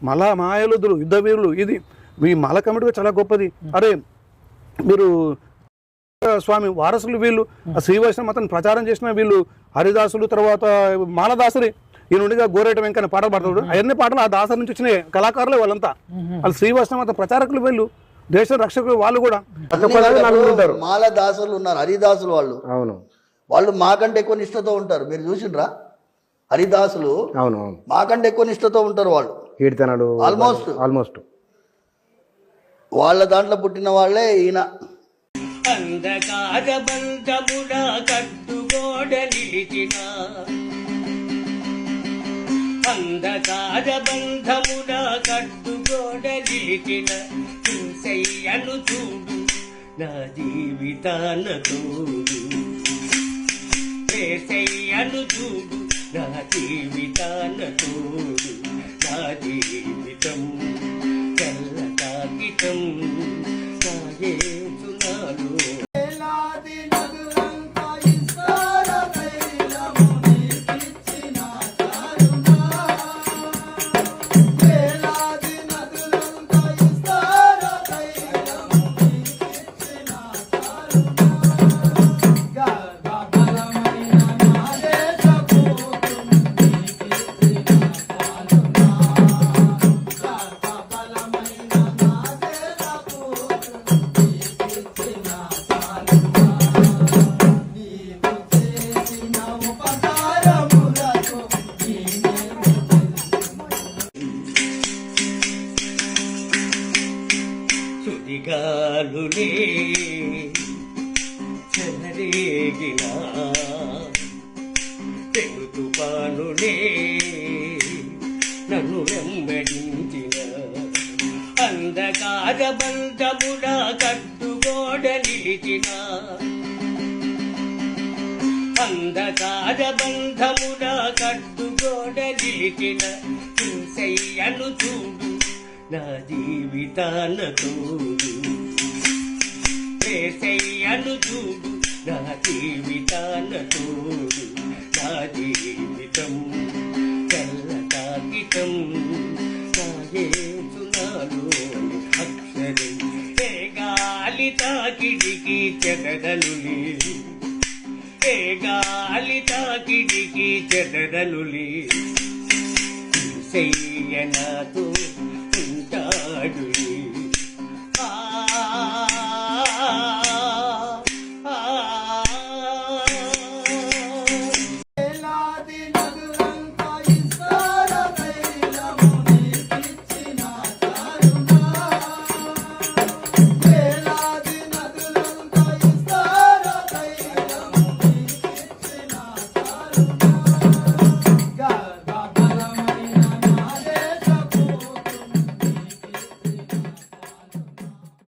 మల మాయలుదులు యుద్ధ వీరులు ఇది ఈ మల కమిటీ చాలా గొప్పది. అరే మీరు స్వామి వారసులు వీళ్ళు శ్రీ వైష్ణవ మతం ప్రచారం చేసిన వీళ్ళు హరిదాసులు, తర్వాత మాలదాసుని ఈ నుండిగా గోరేట వెంకన్న పాటలు పాడతాడు. అవన్నీ పాటలు ఆ దాసరి నుంచి వచ్చిన కళాకారులే వాళ్ళంతా. వాళ్ళు శ్రీ వైష్ణవ మతం ప్రచారకులు వీళ్ళు, దేశ రక్షకులు వాళ్ళు కూడా. మాలదాసులు ఉన్నారు, హరిదాసులు వాళ్ళు. అవును, వాళ్ళు మాకంటే ఎక్కువ నిష్ఠతో ఉంటారు. మీరు చూసిండ్రా? హరిదాసులు అవును మాకంటే ఎక్కువ నిష్ఠతో ఉంటారు వాళ్ళు. కీర్తనలు ఆల్మోస్ట్ వాళ్ళ దాంట్లో పుట్టిన వాళ్ళే ఈయన. అంధకార బంధముడ కట్టుగోడ నిలిచిన, అంధకార బంధముడ కట్టుగోడ నిలిచిన హింసయ్యను చూడు నా జీవితాన తోడు, యేసయ్యను చూడు నా జీవితాన తోడు, నా జీవితం తెల్ల కాగితం నా యేసునాలో. సుడిగాలులే చెలరేగిన, తెగు తుఫానులే నన్ను వెంబడించిన, అంధకార బంధముడ కట్టుగోడ నిలిచిన, అంధకార బంధముడ కట్టుగోడ నిలిచిన హింసయ్యను చూడు నా జీవితాన తోడు, యేసయ్యను చూడు నా జీవితాన తోడు, నా జీవితం తెల్ల కాగితం నా యేసునాలోని అక్షరం. ఏ గాలి తాకిడికి చెదరనులే, ఏ గాలి తాకిడికి చెదరనులే, యేసయ్య నాతో